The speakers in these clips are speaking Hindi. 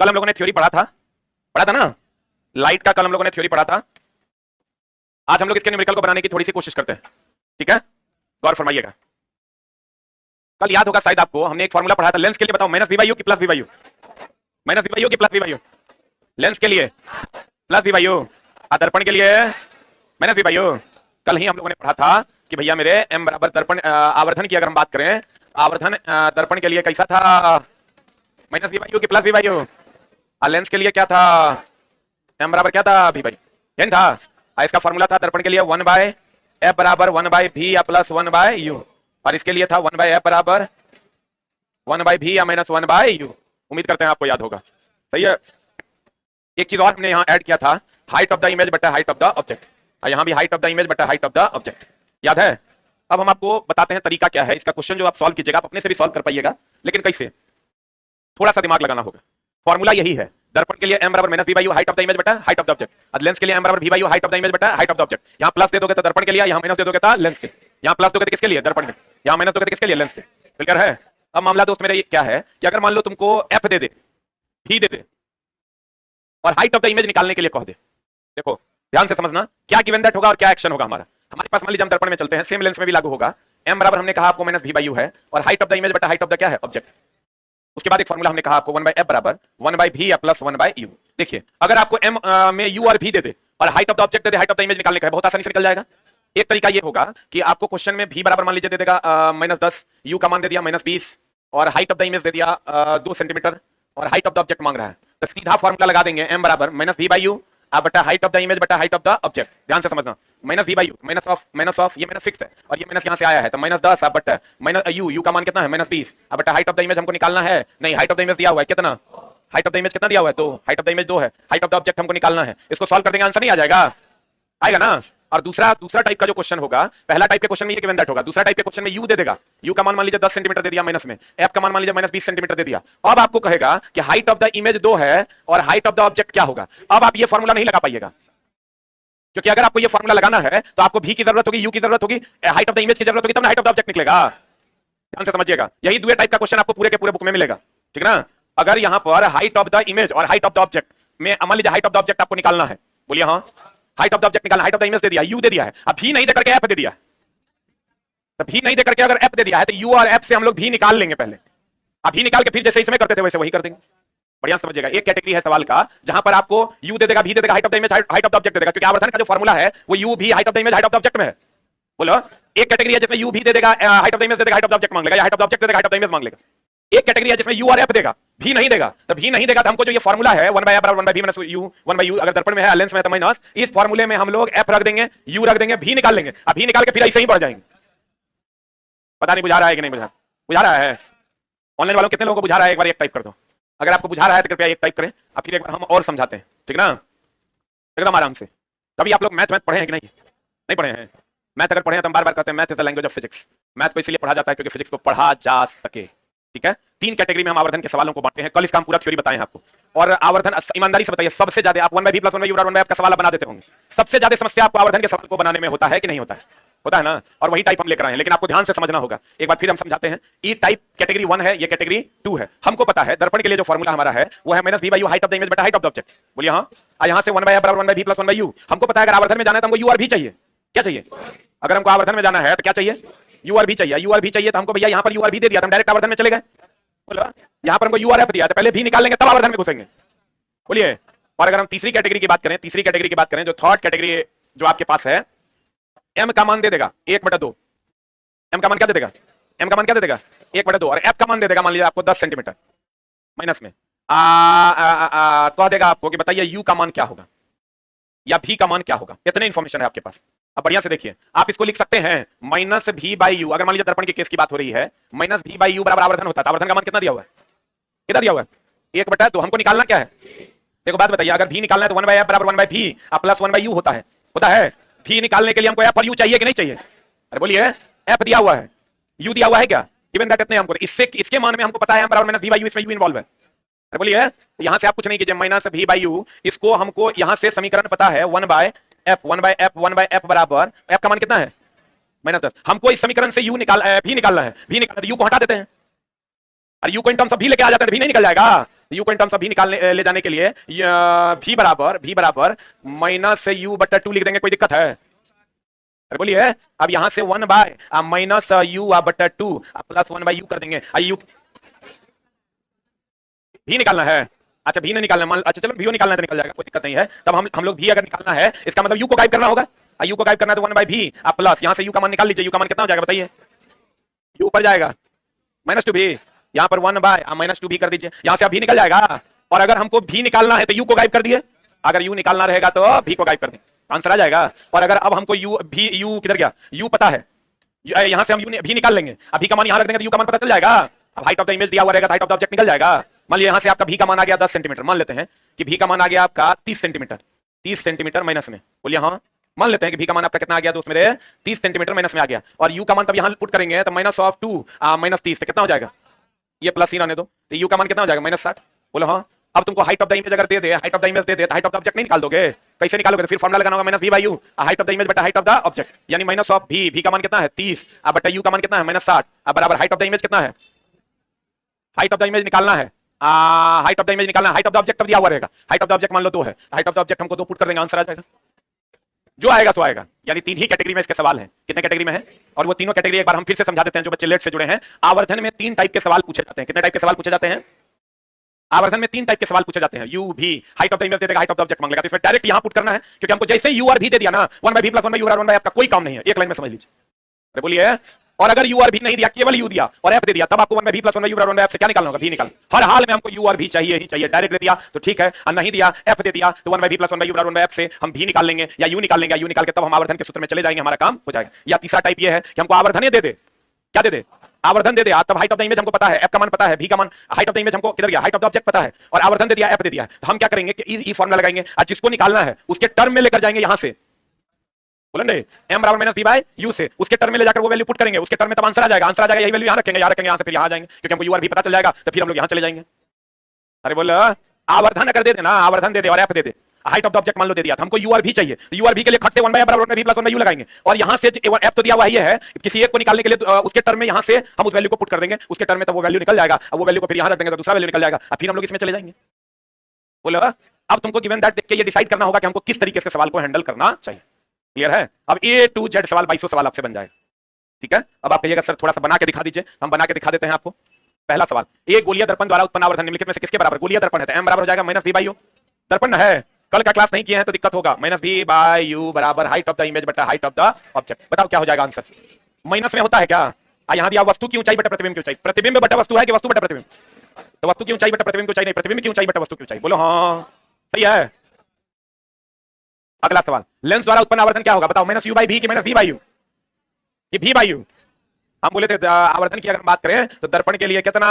कल हम लोगों ने थ्योरी पढ़ा था ना, लाइट का कल हम लोगों ने थ्योरी पढ़ा था। आज हम लोग इसके न्यूमेरिकल को बनाने की थोड़ी सी कोशिश करते हैं, ठीक है? गौर फरमाइएगा। कल याद होगा शायद आपको, हमने एक फॉर्मूला पढ़ा था लेंस के लिए। बताओ, माइनस वी बाई यू की plus we by U? Minus we by you की plus we by you? Lens के लिए प्लस वी बाई यू, दर्पण के लिए माइनस वी बाई यू। कल ही हम लोगों ने पढ़ा था कि भैया मेरे एम बराबर दर्पण आवर्धन की अगर हम बात करें, आवर्धन दर्पण के लिए कैसा था? माइनस वी बाई यू की plus we by you. Lens के लिए क्या था? एम बराबर क्या था? वी बाई एन था। इसका फॉर्मूला था दर्पण के लिए 1 बाय एफ बराबर 1 बाय भी या प्लस 1 बाय यू, और इसके लिए था 1 बाय एफ बराबर 1 बाय भी या माइनस 1 बाय यू। उम्मीद करते हैं आपको याद होगा, सही है? एक चीज और हमने यहाँ ऐड किया था, हाइट ऑफ द इमेज बटा हाइट ऑफ द ऑब्जेक्ट। यहाँ भी हाइट ऑफ द इमेज बटा हाइट ऑफ द ऑब्जेक्ट, याद है? अब हम आपको बताते हैं तरीका क्या है इसका। क्वेश्चन जो आप सॉल्व कीजिएगा, आप अपने से भी सॉल्व कर पाइएगा, लेकिन कैसे? थोड़ा सा दिमाग लगाना होगा। फॉर्मूला यही है, दर्पण के लिए m बराबर minus v by u height of the image बटा हाइट ऑफ द ऑब्जेक्ट, और लेंस के लिए m बराबर v by u height of the image बटा हाइट ऑफ द ऑब्जेक्ट। यहाँ प्लस दे दोगे तो दर्पण के लिए, यहाँ माइनस दे दोगे तो लेंस के। यहाँ प्लस दोगे तो किसके लिए? दर्पण के। यहाँ माइनस दोगे तो किसके लिए? लेंस के। क्लियर है? अब मामला दोस्त मेरा ये क्या है कि अगर मान लो तुमको f दे दे, v दे दे, और हाइट ऑफ द इमेज निकालने के लिए कह दे, देखो ध्यान से समझना क्या गिवन दैट होगा और क्या एक्शन होगा हमारा। हमारे पास मान लीजिए हम दर्पण में चलते हैं, सेम लेंस में भी लागू होगा। m बराबर हमने कहा आपको माइनस v बाई यू है, और हाइट ऑफ द इमेज बटा हाइट ऑफ द क्या है? ऑब्जेक्ट। उसके बाद एक फॉर्मूला हमने कहा आपको 1 बाय एफ बराबर 1 बाय भी या प्लस 1 बाय यू। देखिए अगर आपको m में u और v दे दे और height of the object they they, height of the image निकालने का है, बहुत आसानी से निकल जाएगा। एक तरीका ये होगा कि आपको क्वेश्चन में v बराबर मान लीजिए दे देगा -10, u का मान दे दिया -20, और हाइट ऑफ द इमेज दे दिया 2 सेंटीमीटर, और हाइट ऑफ द ऑब्जेक्ट मांग रहा है, तो सीधा फॉर्मूला लगा देंगे m बराबर माइनस v बाई यू बटा हाइट ऑफ द इमेज बटा हाइट ऑफ द ऑब्जेक्ट। ध्यान से समझना, minus v by U minus of ये माइनस 6 है, और ये माइनस यहाँ से आया है, तो -10 बटा माइनस यू का मान कितना है? -20 बटा हाइट ऑफ द इमेज हमको निकालना है। नहीं, हाइट ऑफ द इमेज दिया हुआ है कितना? हाइट ऑफ द इमेज कितना दिया हुआ है? 2। हाइट ऑफ द इमेज 2 है, हाइट ऑफ द ऑब्जेक्ट हमको निकालना है। इसको सॉल्व कर देंगे, आंसर नहीं आ जाएगा? आएगा ना? और दूसरा टाइप का जो क्वेश्चन होगा, पहला टाइप के क्वेश्चन में ये गिवन दैट होगा, दूसरा टाइप के क्वेश्चन में यू दे देगा, यू का मान लीजिए 10 सेंटीमीटर दे दिया माइनस में, एफ का मान लीजिए -20 सेंटीमीटर दे दिया। अब आपको कहेगा कि हाइट ऑफ द इमेज 2 है और हाइट ऑफ द ऑब्जेक्ट क्या होगा। अब आप ये फॉर्मूला नहीं लगा पाइएगा, क्योंकि अगर आपको ये फॉर्मूला लगाना है तो आपको भी की जरूरत होगी, यू की जरूरत होगी, हाइट ऑफ द इमेज की जरूरत होगी, तब हाइट ऑफ द ऑब्जेक्ट निकलेगा। ध्यान से समझिएगा, यही दूसरे टाइप का क्वेश्चन आपको पूरे के पूरे बुक में मिलेगा, ठीक ना? अगर यहां पर हाइट ऑफ द इमेज और हाइट ऑफ द ऑब्जेक्ट में, मान लीजिए हाइट ऑफ द ऑब्जेक्ट आपको निकालना है, बोलिए हाँ, हाइट ऑफ द ऑब्जेक्ट निकालना, हाइट ऑफ द इमेज दे दिया, यू दे दिया है, अब भी नहीं देकर के एफ दे दिया, तो भी नहीं देकर के अगर एफ दे दिया है तो यू और एफ से हम लोग भी निकाल लेंगे पहले, अभी निकाल के फिर जैसे इसमें करते थे वैसे वही कर देंगे। बढ़िया समझिएगा, एक कैटेगरी है सवाल का जहां पर आपको यू दे देगा, भी दे देगा, height of the image height of the object दे देगा, क्योंकि आवर्धन का जो फॉर्मूला है वो यू भी height of the image height of the object में है। बोलो, एक कैटेगरी है जिसमें यू भी दे देगा, हाइट ऑफ द इमेज दे देगा, हाइट ऑफ द ऑब्जेक्ट मांग लेगा, या हाइट ऑफ द ऑब्जेक्ट दे देगा, हाइट ऑफ द इमेज मांग लेगा। एक कैटेगरी है जिसमें यू और एफ देगा, भी नहीं देगा, तो भी नहीं देगा तो हमको जो ये फॉर्मूला है 1 बाय एफ बराबर 1 बाय भी माइनस यू, 1 बाय यू अगर दर्पण में है, लेंस में है तो माइनस, इस फॉर्मूले में हम लोग एफ रख देंगे, यू रख देंगे, भी निकाल लेंगे, अभी निकाल के फिर ऐसे ही बढ़ जाएंगे। पता नहीं बुझा रहा है कि नहीं बुझा रहा है? ऑनलाइन वालों कितने लोगों को बुझा रहा है? एक बार एक टाइप कर दो। अगर आपको बुझा रहा है तो कृपया एक टाइप करें, अब फिर एक बार हम और समझाते हैं, ठीक ना? एकदम आराम से। कभी आप लोग मैथ पढ़े हैं कि नहीं पढ़े हैं? मैथ अगर पढ़े हैं तो हम बार बार कहते हैं math is the language of physics. Math को इसलिए पढ़ा जाता है क्योंकि फिजिक्स को पढ़ा जा सके, ठीक है? 3 कैटेगरी में हम आवर्धन के सवालों को बांटते हैं। कल इसका हम पूरा थ्योरी बताएं आपको, और आवर्धन ईमानदारी से बताइए, सबसे ज्यादा आप 1 by v plus 1 by u बराबर 1 बाय f का सवाल बना देते होंगे, सबसे ज्यादा समस्या आपको आवर्धन के सवाल को बनाने में होता है कि नहीं होता है? होता है ना? और वही टाइप हम लेकर आए हैं, लेकिन आपको ध्यान से समझना होगा। एक बार फिर हम समझाते हैं, ये टाइप कैटेगरी 1 है, ये कैटेगरी 2 है। हमको पता है दर्पण के लिए जो फॉर्मूला हमारा है वो है minus v by u height of the image बटा हाइट ऑफ द ऑब्जेक्ट। बोलिए हाँ, यहाँ से 1 बाय f बराबर 1 by v plus 1 by u। हमको पता है अगर आवर्धन में जाना है तो हमको u और v चाहिए। क्या चाहिए? अगर हमको आवर्धन में जाना है तो क्या चाहिए? u और v चाहिए। u और v चाहिए तो हमको भैया यहाँ पर u और v दे दिया, हम डायरेक्ट आवर्धन में चले गए। बोलो, यहाँ पर हमको u और f दिया तो पहले v निकाल लेंगे तब आवर्धन में घुसेंगे। बोलिए, और अगर हम तीसरी कैटेगरी की बात करें, जो थर्ड कैटेगरी जो आपके पास है, m का मान दे देगा 1/2। m का मान क्या दे देगा? 1/2, और f का मान दे देगा मान लीजिए आपको 10 सेंटीमीटर माइनस में। कह देगा आपको कि बताइए u का मान क्या होगा या v का मान क्या होगा। इतने इंफॉर्मेशन है आपके पास। अब बढ़िया से देखिए, आप इसको लिख सकते हैं माइनस v बाई यू। अगर मान लीजिए दर्पण के केस की बात हो रही है, माइनस v बाई यू बराबर आवर्धन होता है। आवर्धन का मान कितना दिया हुआ है? 1/2। हमको निकालना क्या है? देखो बात बताइए, अगर v निकालना है तो 1 बाय f बराबर 1 by v plus 1 by u होता है। v निकालने के लिए हमको f और u चाहिए कि नहीं चाहिए? अरे बोलिए, f दिया हुआ है, u दिया हुआ है क्या? गिवन दैट इतने हमको, इसके मान में हमको पता है m बराबर माइनस v बाई यू, इसमें u इन्वॉल्व है। अरे बोलिए, यहां से आप कुछ नहीं कीजिए, माइनस v बाई यू, इसको हमको यहां से समीकरण पता है 1 बाय f बराबर f का मान कितना है? -10। हमको इस समीकरण से v निकालना है, v निकालना है, u को हटा देते हैं, और u को इन टर्म्स ऑफ v लेके आ जाते हैं, v नहीं निकल जाएगा। यू को इन टर्म्स ऑफ भी निकालने ले जाने के लिए भी बराबर माइनस यू बटा 2 लिख देंगे, कोई दिक्कत है? अरे बोलिए, अब यहां से 1 बाय माइनस यू बटा 2 प्लस 1 बाय यू कर देंगे। यू भी निकालना है, अच्छा भी नहीं निकालना, मान अच्छा चलो भी निकालना है तो निकल जाएगा, कोई दिक्कत नहीं है। तब हम लोग भी अगर निकालना है, इसका मतलब यू को गायब करना होगा। यू को गायब करना है तो 1 बाय भी प्लस यहां से यू का मान निकाल लीजिए, यू का मान कितना हो जाएगा बताइए? यू ऊपर जाएगा -2 भी, यहां पर 1 बाय -2 भी कर दीजिए, यहां से भी निकल जाएगा। और अगर हमको भी निकालना है तो यू को गायब कर दिए, अगर यू निकालना रहेगा तो भी को गायब कर दें, आंसर आ जाएगा। और अगर अब हमको यू किधर गया, यू पता है, यहां से हम यू भी निकाल लेंगे, अभी का मान यहां रख देंगे तो यू का मान पता चल जाएगा। अब हाइट ऑफ द इमेज दिया हुआ रहेगा, हाइट ऑफ द ऑब्जेक्ट निकल जाएगा। मान लीजिए यहां से आपका भी का मान आ गया 10 सेंटीमीटर, मान लेते हैं कि भी का मान आ गया आपका 30 सेंटीमीटर, 30 सेंटीमीटर माइनस में, बोलिए हाँ, मान लेते हैं कि भी का मान आपका कितना आ गया दोस्त मेरे, 30 सेंटीमीटर माइनस में आ गया। और यू का मान तब यहां पुट करेंगे तो -2 -30 तो कितना हो जाएगा, ये प्लस ही रहने दो, तो यू का मान कितना हो जाएगा -60, बोलो हाँ। अब तुमको हाइट ऑफ द इमेज अगर दे दे, हाइट ऑफ द इमेज दे दे तो हाइट ऑफ द ऑब्जेक्ट नहीं निकाल दोगे, कैसे निकालोगे? तो फिर फॉर्मूला लगाना होगा -v by u, height of the image बटा हाइट ऑफ द ऑब्जेक्ट, यानी भी का मान कितना है 30 बटा u का मान कितना है -60, अब बराबर हाइट ऑफ द इमेज कितना है, हाइट ऑफ द इमेज निकालना है, हाइट ऑफ द इमेज निकालना है, हाइट ऑफ द ऑब्जेक्ट दिया हुआ रहेगा, हाइट ऑफ द ऑब्जेक्ट मान लो 2 है, हाइट ऑफ द ऑब्जेक्ट हमको 2 पुट कर देंगे, आंसर आ जाएगा, जो आएगा सो आएगा। यानी 3 ही कैटेगरी में इसके सवाल हैं, कितने कैटेगरी में है? और वो तीनों कैटेगरी एक बार हम फिर से समझा देते हैं, जो बच्चे लेट से जुड़े हैं। आवर्धन में 3 टाइप के सवाल पूछे जाते हैं, कितने टाइप के सवाल पूछे जाते हैं? आवर्धन में 3 टाइप के सवाल पूछे जाते हैं। यू भी हाइट ऑफ द इमेज दे देगा, हाइट ऑफ द ऑब्जेक्ट मांगेगा, तो फिर डायरेक्ट यहां पुट करना है, क्योंकि हमको जैसे यू और भी दे दिया ना, 1 बाय भी प्लस 1 बाय यू और 1 बाय आपका कोई काम नहीं है, एक लाइन में समझ लीजिए। अरे बोलिए, और अगर यू और भी नहीं दिया, केवल यू दिया और एफ दे दिया, तब आपको 1 बाय भी प्लस 1 बाय यू और 1 बाय एफ से क्या निकालना होगा, भी निकाल। हर हाल में हमको यू और भी चाहिए ही चाहिए, डायरेक्ट दे दिया तो ठीक है, और नहीं दिया एफ दे दिया तो 1 बाय भी प्लस 1 बाय यू और 1 बाय एफ से हम भी निकाल लेंगे या यू निकाल लेंगे, यू निकाल के तब हम आवर्धन के सूत्र में चले जाएंगे, हमारा काम हो जाएगा। या तीसरा टाइप ये है कि हमको आवर्धन दे दे, क्या दे दे, आवर्धन दे दे, तब हाइट ऑफ द इमेज हमको पता है, एफ का मान पता है, भी का मान, हाइट ऑफ द इमेज हमको किधर गया, हाइट ऑफ द ऑब्जेक्ट पता है, और आवर्धन दे दिया, एफ दे दिया, तो हम क्या करेंगे कि ई फॉर्मूला लगाएंगे और जिसको निकालना है उसके टर्म में लेकर जाएंगे, यहां से बोलेंगे m बराबर -v बाय u से, उसके टर्म में ले जाकर वो वैल्यू पुट करेंगे, उसके टर्म में तब आंसर आ जाएगा, आंसर आ जाएगा, यही वैल्यू यहां रखेंगे, यहां से फिर यहां आ जाएंगे, क्योंकि हमको u और भी पता चल जाएगा, तो फिर हम लोग यहां चले जाएंगे। अरे बोल, आवर्धन अगर दे देना, आवर्धन दे दे और f they they, height of the object मान लो दे दिया, तो हमको u और भी चाहिए, तो u और भी के लिए खट से 1 बाय बराबर v प्लस 1 बाय u लगाएंगे, और यहां से f तो दिया हुआ ही है, किसी एक को निकालने के लिए उसके टर्म में यहां से हम उस वैल्यू को पुट कर देंगे, उसके टर्म में तब वो वैल्यू निकल जाएगा, अब वो वैल्यू को फिर यहां रख देंगे तो दूसरा वैल्यू निकल जाएगा, और फिर हम लोग इसमें चले जाएंगे। बोलो, अब तुमको गिवन दैट देख के ये डिसाइड करना होगा कि हमको किस तरीके से सवाल को हैंडल करना चाहिए, क्लियर है? अब A to Z सवाल 2200 सवाल आपसे बन जाएगा, ठीक है? अब आप कहिएगा सर थोड़ा सा बना के दिखा दीजिए, हम बना के दिखा देते हैं आपको। पहला सवाल, एक गोलीय दर्पण द्वारा उत्पन्न आवर्धन निम्नलिखित में से किसके बराबर? गोलीय दर्पण है तो m बराबर हो जाएगा -v बाय u, दर्पण है, कल का क्लास नहीं किए हैं तो दिक्कत होगा, -v बाय u बराबर हाइट ऑफ द इमेज बटा हाइट ऑफ द ऑब्जेक्ट, बताओ क्या हो जाएगा आंसर? माइनस में होता है क्या? यहां दिया वस्तु की ऊंचाई बटा प्रतिबिंब की ऊंचाई, प्रतिबिंब बटा वस्तु है कि वस्तु बटा प्रतिबिंब? तो वस्तु की ऊंचाई बटा प्रतिबिंब की ऊंचाई नहीं, प्रतिबिंब की ऊंचाई बटा वस्तु की ऊंचाई, बोलो हाँ सही है। अगला सवाल, लेंस द्वारा उत्पन्न आवर्धन क्या होगा बताओ, -u बाय v कि -v बाय u? ये v बाय u, हम बोले थे आवर्धन की अगर बात करें तो दर्पण के लिए कितना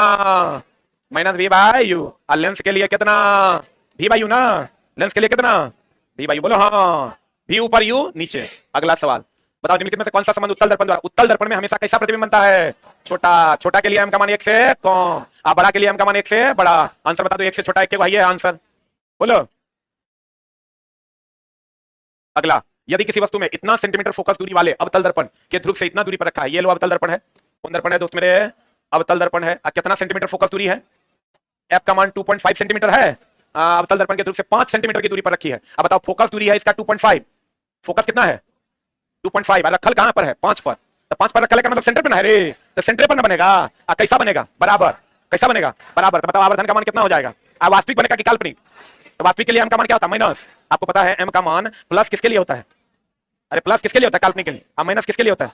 -v बाय u, और लेंस के लिए कितना v बाय u ना, लेंस के लिए कितना v बाय u, बोलो हाँ, v ऊपर u नीचे। अगला सवाल, बताओ निम्नलिखित में से कौन सा संबंध उत्तल दर्पण द्वारा, उत्तल दर्पण में हमेशा कैसा प्रतिबिंब बनता है? छोटा, छोटा के लिए m का मान 1 से कम, बड़ा के लिए m का मान 1 से बड़ा, आंसर बता दो, 1 से छोटा 1 के वही है आंसर, बोलो। अगला, यदि किसी वस्तु में इतना सेंटीमीटर फोकस दूरी वाले अवतल दर्पण के ध्रुव से इतना दूरी पर रखा है, ये लो अवतल दर्पण है, कौन दर्पण है दोस्त मेरे? अवतल दर्पण है, कितना सेंटीमीटर फोकस दूरी है? एफ का मान 2.5 सेंटीमीटर है, अवतल दर्पण के ध्रुव से 5 सेंटीमीटर की दूरी पर रखी है। अब बताओ फोकस दूरी है इसका 2.5, फोकस कितना है 2.5, रखल कहां पर है? 5 पर, तो 5 पर रखल का मतलब सेंटर पर ना है रे, तो सेंटर पर ना बनेगा, कैसा बनेगा? बराबर, कैसा बनेगा? बराबर, तो बताओ आवर्धन का मान कितना हो जाएगा? वास्तविक बनेगा कि काल्पनिक? तो वास्तविक के लिए m का मान क्या होता है? माइनस, आपको पता है m का मान प्लस किसके लिए होता है? अरे प्लस किसके लिए होता है? काल्पनिक के लिए। अब माइनस किसके लिए होता है?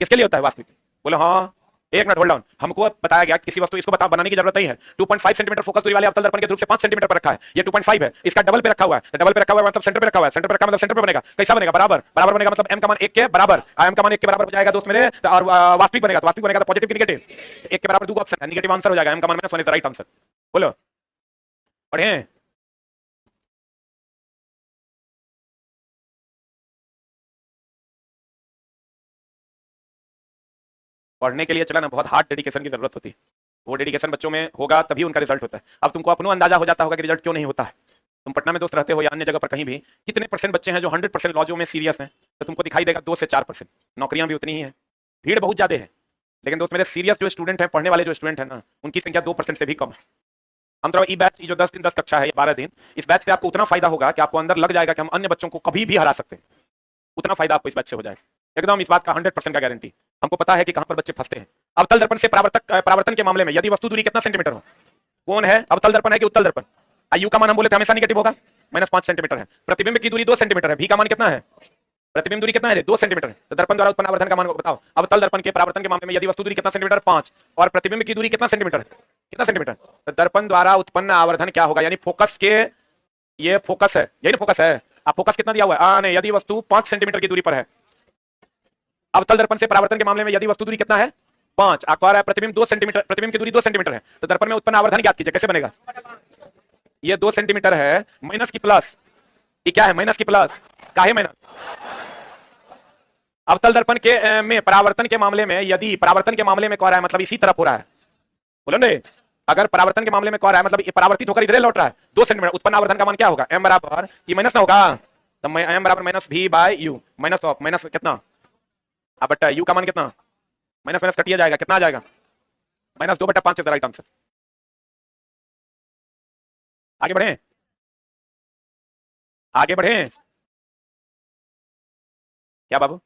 किसके लिए होता है? वास्तविक। बोलो हाँ, एक मिनट होल्ड डाउन, हमको बताया गया किसी वस्तु, इसको बता बनाने की जरूरत नहीं है, 2.5 सेंटीमीटर फोकस दूरी वाले अवतल दर्पण के ध्रुव से 5 सेंटीमीटर पर रखा है, ये 2.5 है, इसका डबल पे रखा हुआ है, डबल पे रखा हुआ है मतलब सेंटर पे रखा हुआ है, सेंटर पे रखा मतलब सेंटर पे बनेगा, कैसा बनेगा? बराबर, बराबर बनेगा मतलब m का मान 1 के बराबर, m का मान 1 के बराबर हो जाएगा दोस्त मेरे, और वास्तविक बनेगा, तो वास्तविक बनेगा तो पॉजिटिव की नेगेटिव, 1 के बराबर दो ऑप्शन है, नेगेटिव आंसर हो जाएगा, m का मान -1 इज द राइट आंसर। बोलो पढ़े, पढ़ने के लिए चला ना बहुत हार्ड डेडिकेशन की जरूरत होती है, वो डेडिकेशन बच्चों में होगा तभी उनका रिजल्ट होता है। अब तुमको अपना अंदाजा हो जाता होगा कि रिजल्ट क्यों नहीं होता है। तुम पटना में दोस्त रहते हो या अन्य जगह पर कहीं भी, कितने परसेंट बच्चे हैं जो 100% लॉजो में सीरियस हैं? तो तुमको दिखाई देगा 2 से 4%, नौकरियां भी उतनी ही है, भीड़ बहुत ज्यादा है, लेकिन दोस्त मेरे सीरियस जो स्टूडेंट है, पढ़ने वाले जो स्टूडेंट है ना, उनकी संख्या 2% से भी कम है। हम तो ई बैच जो 10 दिन 10 कक्षा है, 12 दिन, इस बैच से आपको उतना फायदा होगा कि आपको अंदर लग जाएगा कि हम अन्य बच्चों को कभी भी हरा सकते हैं। उतना फायदा आपको इस बैच से हो जाएगा एकदम, इस बात का 100% का गारंटी। हमको पता है कि कहां पर बच्चे फंसते हैं। अवतल दर्पण से परावर्तन के मामले में यदि वस्तु दूरी कितना सेंटीमीटर हो, कौन है, अवतल दर्पण है कि उत्तल दर्पण? यू का मान हम बोले थे हमेशा निगेटिव होगा, -5 सेंटीमीटर है। प्रतिबिंब की दूरी 2 सेंटीमीटर है, भी का मान कितना है, प्रतिबिंब दूरी कितना है, 2 सेंटीमीटर है। तो दर्पण द्वारा उत्पन्न आवर्धन का मान बताओ। अवतल दर्पण के परावर्तन के मामले में यदि वस्तु दूरी कितना सेंटीमीटर, 5, और प्रतिबिंब की दूरी कितना सेंटीमीटर है, कितना सेंटीमीटर, तो दर्पण द्वारा उत्पन्न आवर्धन क्या होगा, यानी फोकस के, ये फोकस है, यही फोकस है। अब फोकस कितना दिया हुआ है, नहीं, यदि वस्तु 5 सेंटीमीटर की दूरी पर है, अवतल दर्पण से परावर्तन के मामले में यदि वस्तु दूरी कितना है, 5, आकार है, प्रतिबिंब 2 सेंटीमीटर, प्रतिबिंब की दूरी 2 सेंटीमीटर है, तो दर्पण में उत्पन्न आवर्धन ज्ञात कीजिए, कैसे बनेगा? ये 2 सेंटीमीटर है, माइनस की प्लस, ये क्या है, माइनस की प्लस, काहे माइनस? अवतल दर्पण के में परावर्तन के मामले में यदि परावर्तन के मामले में कह रहा है मतलब इसी तरफ हो रहा है, बोलो ने, अगर परावर्तन के मामले में कह रहा है मतलब परावर्तित होकर इधर लौट रहा है, 2 सेंटीमीटर, उत्पन्न आवर्धन का मान क्या होगा, m बराबर, ये माइनस ना होगा, तो m बराबर minus v by u, minus of minus कितना, अब बट्टा u का मान कितना, माइनस माइनस कटिया जाएगा, कितना आ जाएगा, -2/5 इज द राइट आंसर। आगे बढ़े, आगे बढ़े, क्या बाबू?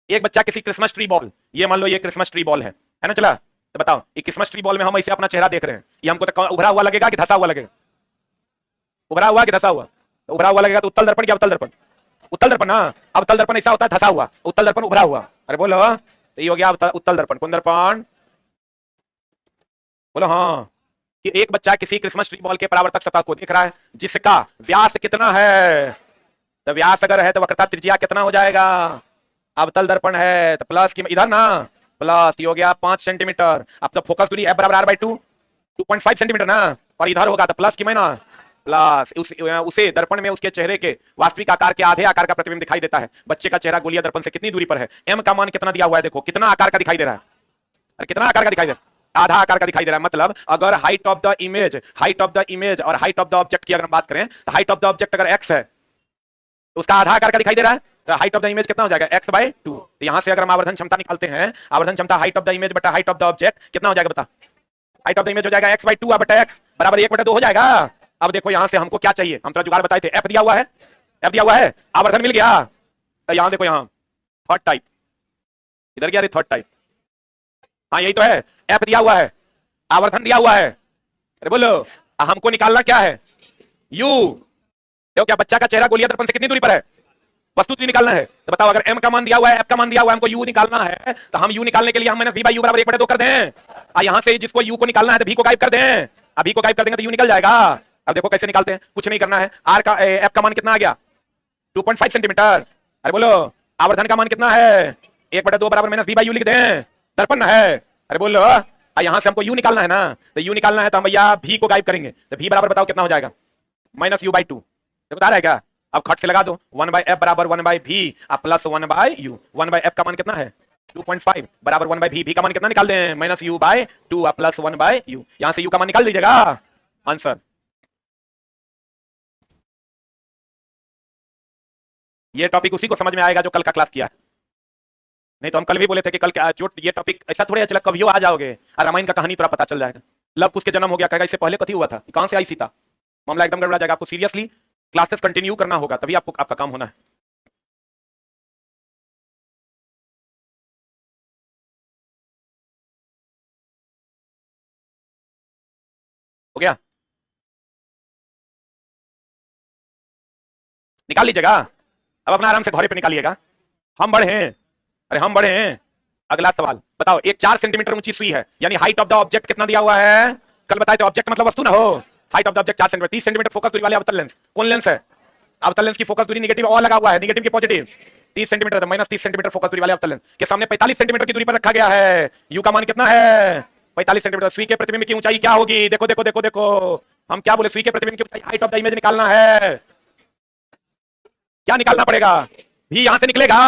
एक बच्चा किसी क्रिसमस ट्री बॉल, ये मान लो ये क्रिसमस ट्री बॉल है ना, चला, तो बताओ ये क्रिसमस ट्री बॉल में हम ऐसे अपना चेहरा देख रहे हैं, ये हमको तो उभरा हुआ लगेगा कि धसा हुआ लगेगा, उभरा हुआ कि धसा हुआ, तो उभरा हुआ लगेगा, तो उत्तल दर्पण क्या, अवतल दर्पण, उत्तल दर्पण ना, अवतल दर्पण ऐसा होता है धसा हुआ, उत्तल दर्पण उभरा हुआ, अरे बोलो, तो ये हो गया उत्तल दर्पण। कौन दर्पण, बोलो हाँ, कि एक बच्चा किसी क्रिसमस ट्री बॉल के परावर्तक सतह को देख रहा है जिसका व्यास कितना है, तो व्यास अगर है तो वक्रता त्रिज्या कितना हो जाएगा, अवतल दर्पण है तो प्लस की इधर ना, प्लस हो गया 5 सेंटीमीटर। अब तो फोकस दूरी f बराबर r/2, 2.5 सेंटीमीटर ना, और इधर होगा तो प्लस की माइनस, प्लस उसे दर्पण में उसके चेहरे के वास्तविक आकार के आधे आकार का प्रतिबिंब दिखाई देता है। बच्चे का चेहरा गोलीय दर्पण से कितनी दूरी पर है, m का मान कितना दिया हुआ है, देखो कितना आकार का दिखाई दे रहा है, अरे कितना आकार का दिखाई दे रहा है, आधा आकार का दिखाई दे रहा है। मतलब अगर हाइट ऑफ द इमेज और हाइट ऑफ द ऑब्जेक्ट की अगर हम बात करें तो हाइट ऑफ द ऑब्जेक्ट अगर x है तो उसका आधा आकार का दिखाई दे रहा है, तो हाइट ऑफ द इमेज कितना हो जाएगा, x/2। तो यहां से अगर हम आवर्धन क्षमता निकालते हैं, आवर्धन क्षमता हाइट ऑफ द इमेज बटा हाइट ऑफ द ऑब्जेक्ट कितना हो जाएगा, बता, हाइट ऑफ द इमेज हो जाएगा x/2 बटा x बराबर 1/2 हो जाएगा। अब देखो यहां से हमको क्या चाहिए, हम थोड़ा जुगाड़ बताए थे, f दिया हुआ है, f दिया हुआ है, आवर्धन मिल गया, तो यहां देखो, यहां थर्ड टाइप, इधर क्या, थर्ड टाइप, हाँ यही तो है, f दिया हुआ है, आवर्धन दिया हुआ है, अरे बोलो हमको निकालना क्या है, u। देखो क्या बच्चा का चेहरा गोलीय दर्पण से कितनी दूरी पर है, वस्तु दूरी निकालना है, तो बताओ अगर m का मान दिया हुआ है, f का मान दिया हुआ है, हमको u निकालना है, तो हम u निकालने के लिए हम v/u बराबर 1/2 कर दें, यहां से जिसको u को निकालना है तो v को गायब कर दें, अभी को गायब कर देंगे तो u निकल जाएगा। अब देखो कैसे निकालते हैं, कुछ नहीं करना है, f का मान कितना आ गया, 2.5 सेंटीमीटर, अरे बोलो आवर्धन का मान कितना है, 1/2 बराबर -v/u लिख दें, दर्पण है, अरे बोलो यहां से हमको u निकालना है ना, तो u निकालना है तो हम भैया v को गायब करेंगे, तो v बराबर बताओ कितना हो जाएगा, -u/2, बता रहा है क्या, अब खट से लगा दो, 1/f बराबर 1/v प्लस 1/u, 1/f का मान कितना है 2.5 बराबर 1/v, v का मान कितना निकाल दें, -u/2 प्लस 1/u, यहां से u का मान निकाल दीजिएगा, आंसर। ये टॉपिक उसी को समझ में आएगा जो कल का क्लास किया है, नहीं तो हम कल भी बोले थे कि कल जो ये टॉपिक ऐसा थोड़े चला कभी आ जाओगे और रामायण का कहानी थोड़ा पता चल जाएगा, लव कुश के जन्म हो गया, कहेगा इससे पहले कथी हुआ था, कहां से आई सीता, मामला एकदम गड़बड़ा जाएगा। आपको सीरियसली क्लासेस कंटिन्यू करना होगा, तभी आपको आपका काम होना है। हो गया, निकाल लीजिएगा, अब अपना आराम से घोड़े पे निकालिएगा। हम बड़े हैं, अरे हम बड़े हैं। अगला सवाल बताओ, एक 4 सेंटीमीटर ऊंची सुई है, यानी हाइट ऑफ द ऑब्जेक्ट कितना दिया हुआ है, कल बताए तो ऑब्जेक्ट मतलब वस्तु ना हो, height of the object 4 centimetre, 30 centimetre focus दूरी वाले अवतल लेंस, कौन लेंस है, अवतल लेंस की फोकस दूरी नेगेटिव और लगा हुआ है, नेगेटिव की पॉजिटिव, 30 सेंटीमीटर -30 सेंटीमीटर फोकस दूरी वाले अवतल लेंस के सामने 45 सेंटीमीटर की दूरी पर रखा गया है, यू का मान कितना है 45 सेंटीमीटर। सुई के प्रतिबिंब की ऊंचाई क्या होगी, देखो देखो देखो देखो, हम क्या बोले, सुई के प्रतिबिंब की ऊंचाई हाइट ऑफ द इमेज निकालना है, क्या निकालना पड़ेगा, भी यहां से निकलेगा,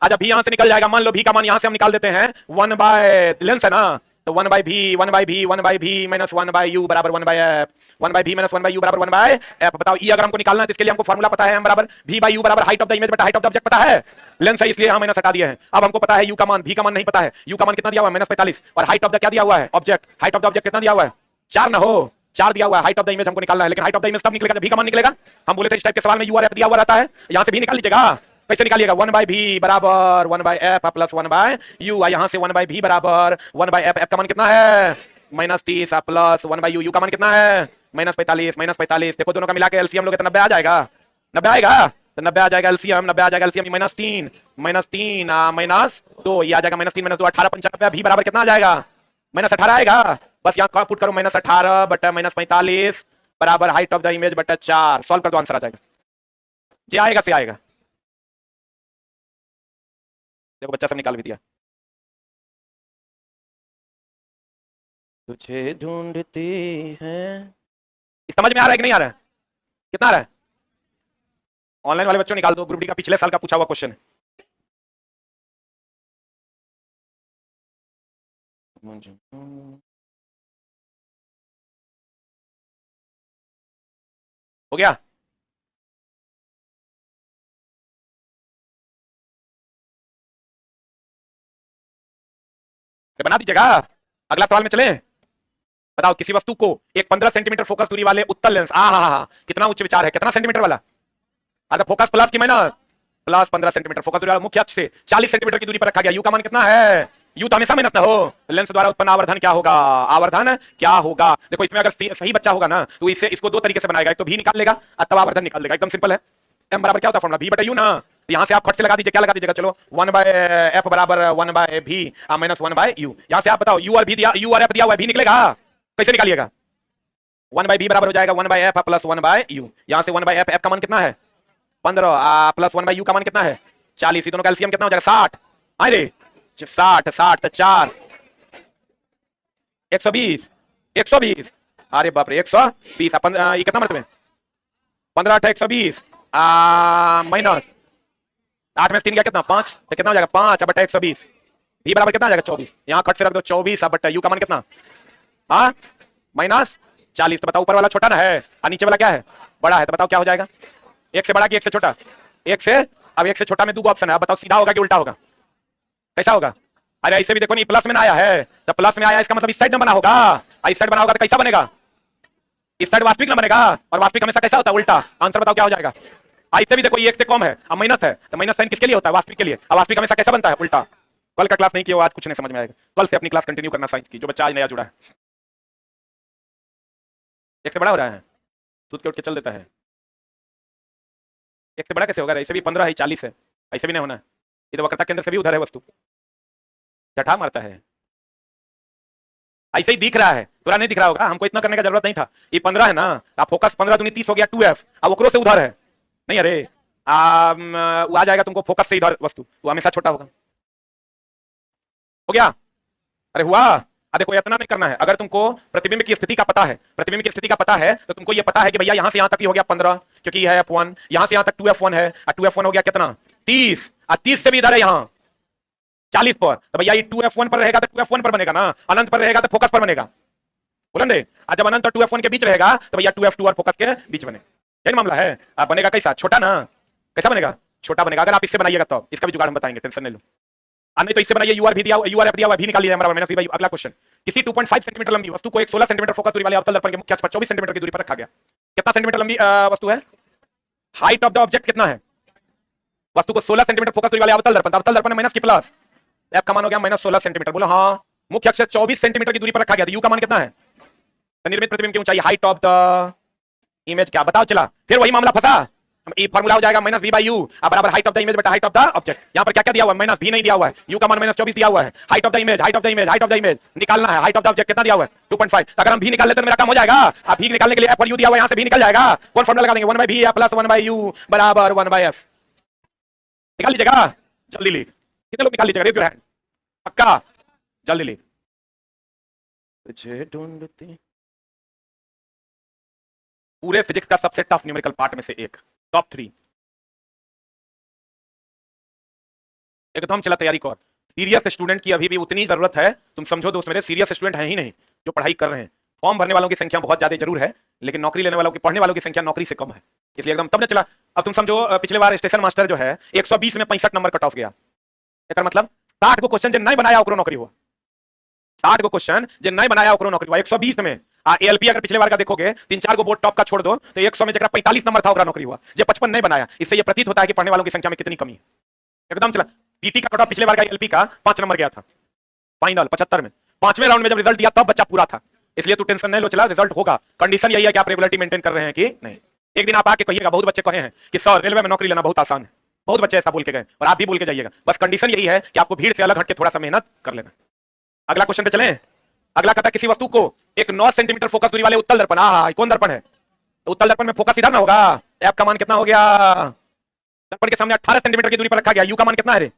अच्छा भी यहां से निकल जाएगा, मान लो भी का मान यहां से हम निकाल देते हैं 1 लेंस है ना, तो 1/v माइनस 1/u बराबर 1/f, 1/v माइनस 1/u बराबर 1/f। बताओ ई अगर हमको निकालना है तो इसके लिए हमको फार्मूला पता है, m बराबर v/u बराबर हाइट ऑफ द इमेज बटा हाइट ऑफ द ऑब्जेक्ट पता है, लेंस है इसलिए हम माइनस हटा दिए हैं। अब हमको पता है u का मान, v का मान नहीं पता है, u का मान कितना दिया हुआ है -45, और हाइट ऑफ द क्या दिया हुआ है object, height of the object कितना दिया हुआ है 4 ना हो, 4 दिया हुआ है, हाइट ऑफ द इमेज हमको निकालना है, लेकिन हाइट ऑफ द इमेज तब निकलेगा जब भी का मान निकलेगा। हम बोले थे इस टाइप के सवाल में यू आर एफ दिया हुआ रहता है, यहां से भी निकाल लीजिएगा। कैसे निकालिएगा? 1 बाय भी बराबर 1 by f plus 1 by u. यहां से 1 बाय भी बराबर 1 बाय एफ, एफ का मान कितना है -30 प्लस 1 बाय यू, यू का मान कितना है -45 -45। देखो दोनों का मिला के एलसीएम लोगे तो 90 आ जाएगा, 90 आएगा, तो 90 आ जाएगा एलसीएम, 90 आ जाएगा एलसीएम -3 -2, ये आ जाएगा -3 -2 18 95, भी बराबर कितना आ जाएगा -18 आएगा। बस यहाँ पुट करो -18 बटा -45 बराबर हाइट ऑफ द इमेज बटा 4। सॉल्व कर दो, आंसर आ जाएगा। ये आएगा से आएगा। देखो बच्चा सब निकाल भी दिया। तुझे ढूंढती है, समझ में आ रहा है कि नहीं आ रहा है? कितना आ रहा है? ऑनलाइन वाले बच्चों निकाल दो, ग्रुप डी का पिछले साल का पूछा हुआ क्वेश्चन है। हो गया? बना दीजिएगा। अगला सवाल में चले। बताओ किसी वस्तु को एक 15 सेंटीमीटर फोकस दूरी वाले उत्तल लेंस, कितना उच्च विचार है, कितना सेंटीमीटर वाला? तो फोकस प्लस की माइनस, प्लस 15 सेंटीमीटर फोकस दूरी वाला मुख्य अक्ष से 40 सेंटीमीटर की दूरी पर रखा गया। यू का मान कितना है? यू तो हमेशा माइनस ना हो, लेंस द्वारा उत्पन्न आवर्धन क्या होगा? आवर्धन क्या होगा? देखो इसमें अगर सही बच्चा होगा ना तो इसे इसको दो तरीके से बनाएगा, एक तो भी निकाल लेगा अथवा आवर्धन निकाल लेगा। एकदम सिंपल है। एम बराबर क्या होता है फॉर्मूला? भी बटा यू ना। यहां से आप फट से लगा दीजिए, क्या लगा दीजिएगा? चलो 1 बाय एफ बराबर 1 बाय भी माइनस 1 बाय यू। यहां से आप बताओ यू और भी दिया, यू और एफ दिया हुआ है, भी निकलेगा, कैसे निकालिएगा? 1 बाय बी बराबर हो जाएगा 1 by f plus 1 by u. यहां से 1 बाय एफ, एफ का मान कितना है 15 प्लस 1 बाय यू का मान कितना है 40। दोनों का एलसीएम कितना हो जाएगा 60। आए रे 60 4 120 अरे बाप रे 120। ये कितना मतलब है 15 8 120 माइनस 8 में 3 गया कितना 5, तो कितना हो जाएगा 5 बटा 120। भी बराबर कितना आ जाएगा 24। यहां खट से रख दो 24 बटा यू का मान कितना -40। तो बताओ ऊपर वाला छोटा ना है और नीचे वाला क्या है बड़ा है, तो बताओ क्या हो जाएगा? एक से बड़ा कि एक से छोटा? एक से। अब एक से छोटा में दो ऑप्शन है, अब बताओ सीधा होगा कि उल्टा होगा? कैसा होगा? अरे ऐसे भी देखो नहीं, प्लस में ना आया है, तो प्लस में आया इसका मतलब इस साइड में बना होगा, इस साइड बना होगा तो कैसा बनेगा? इस साइड वास्तविक ना बनेगा, और वास्तविक हमेशा कैसा होता है उल्टा। आंसर बताओ क्या हो जाएगा? ऐसे भी देखो ये एक से कम है, अब माइनस है, तो माइनस साइन किसके लिए होता है? वास्तविक के लिए। अब वास्तविक हमेशा कैसा बनता है? उल्टा। कल का क्लास नहीं किया, आज कुछ नहीं समझ में आएगा। कल से अपनी क्लास कंटिन्यू करना साइंस की, जो बच्चा आज नया जुड़ा है। एक से बड़ा हो रहा है, दूध के उठ के चल देता है। एक से बड़ा कैसे होगा? ऐसे भी 15 है 40 है, ऐसे भी नहीं होना। ये तो वक्रता केंद्र से भी उधर है वस्तु, चटा मारता है। ऐसे ही दिख रहा है, पूरा नहीं दिख रहा होगा, हमको इतना करने का जरूरत नहीं था। ये 15 है ना, आप फोकस 15 दूनी 30 हो गया 2f, अब ओकरो से उधर है नहीं। अरे वो आ जाएगा तुमको फोकस से इधर वस्तु, वो हमेशा छोटा होगा। हो गया? अरे हुआ? देखो इतना नहीं करना है। अगर तुमको प्रतिबिंब की स्थिति का पता है, प्रतिबिंब की स्थिति का पता है, तो तुमको ये पता है कि भैया यहां से यहां तक ही हो गया 15, क्योंकि ये है f1, यहां से यहां तक 2f1 है, और 2f1 हो गया कितना 30, और 30 से भी इधर है यहां 40 पर, तो भैया ये 2f1 पर रहेगा तो 2f1 पर बनेगा ना, अनंत पर रहेगा तो फोकस पर बनेगा। बोलन दे, जब अनंत और 2f1 के बीच रहेगा तो भैया 2f2 और फोकस के बीच बने। यही मामला है। अब बनेगा कैसा? छोटा ना। कैसा बनेगा? छोटा बनेगा। अगर आप इससे बनाइएगा तो इसका भी जुगाड़ हम बताएंगे, टेंशन नहीं लो। नहीं तो इससे बनाइए, यूआर भी दिया हुआ, यूआर दिया हुआ, भी निकालिए बराबर माइनस v। अगला क्वेश्चन, किसी 2.5 सेंटीमीटर लंबी वस्तु को एक 16 सेंटीमीटर फोकस दूरी वाले अवतल दर्पण के मुख्य अक्ष पर 24 सेंटीमीटर की दूरी पर रखा गया। कितना सेंटीमीटर लंबी वस्तु है? हाइट ऑफ द ऑब्जेक्ट कितना है? वस्तु को 16 सेंटीमीटर फोकस दूरी वाले अवतल दर्पण में माइनस की प्लस, एफ का मान हो गया -16 सेंटीमीटर। बोलो हाँ। मुख्य अक्ष से 24 सेंटीमीटर की दूरी पर रखा गया, तो यू का मान कितना है? निर्मित प्रतिबिंब की ऊंचाई, हाइट ऑफ द इमेज क्या? बताओ। चला फिर वही मामला फंसा। ये फार्मूला हो जाएगा -v/u बराबर हाइट ऑफ द इमेज बटा हाइट ऑफ द ऑब्जेक्ट। यहां पर क्या क्या दिया हुआ है? -v नहीं दिया हुआ है, u का मान -24 दिया हुआ है। Height of the image, height of the image, height of the image निकालना है। हाइट ऑफ द ऑब्जेक्ट कितना दिया हुआ है? 2.5। अगर हम v निकाल लेते तो मेरा काम हो जाएगा। अब v निकालने के लिए f और u दिया हुआ है, यहां से v निकल जाएगा। कौन फार्मूला लगा देंगे? 1/v प्लस 1/u बराबर 1/f। निकाल लीजिएगा, जल्दी लिख। कितने लोग निकाल लीजिएगा? Raise your hand. पक्का? जल्दी लिख। तुझे ढूंढती, पूरे फिजिक्स का सबसे टफ न्यूमेरिकल पार्ट में से एक, टॉप 3। एकदम चला तैयारी कर। सीरियस स्टूडेंट की अभी भी उतनी जरूरत है, तुम समझो दोस्त मेरे, सीरियस स्टूडेंट है ही नहीं जो पढ़ाई कर रहे हैं। फॉर्म भरने वालों की संख्या बहुत ज्यादा जरूर है, लेकिन नौकरी लेने वालों की, पढ़ने वालों की संख्या नौकरी से कम है, इसलिए एकदम तब न चला। अब तुम समझो पिछले बार स्टेशन मास्टर जो है 120 में 65 नंबर कट ऑफ गया। मतलब 60 को क्वेश्चन जो नहीं बनाया ओकरो नौकरी हुआ। 60 को क्वेश्चन जो नहीं बनाया ओकरो नौकरी हुआ 120 में एएलपी अगर पिछले बार का देखोगे 3-4 को बोर्ड टॉप का छोड़ दो तो 100 में जगह 45 नंबर था ओकरा नौकरी हुआ जो 55 नहीं बनाया। इससे यह प्रतीत होता है कि पढ़ने वालों की संख्या में कितनी कमी है। एकदम चला पीटी का कट ऑफ पिछले बार का एएलपी का 5 नंबर गया था फाइनल 75 में। 5वें राउंड में जब रिजल्ट दिया तब बच्चा पूरा था, इसलिए तू टेंशन नहीं लो, चला रिजल्ट होगा। कंडीशन यही है कि आप रेगुलरिटी मेंटेन कर रहे हैं कि नहीं। एक दिन आप आके कहिएगा, बहुत बच्चे कहे हैं कि सर रेलवे में नौकरी लेना बहुत आसान है, बहुत बच्चे ऐसा बोल के गए और आप भी बोल के जाइएगा। बस कंडीशन यही है कि आपको भीड़ से अलग हटके थोड़ा सा मेहनत कर लेना। अगला क्वेश्चन पे चलें। अगला कहता किसी वस्तु को एक 9 सेंटीमीटर फोकस दूरी वाले उत्तल दर्पण, कौन दर्पण है? तो उत्तल दर्पण में फोकस इधर ना होगा। एफ का मान कितना हो गया? दर्पण के सामने 18 सेंटीमीटर की दूरी पर रखा गया। यू का मान कितना है रे?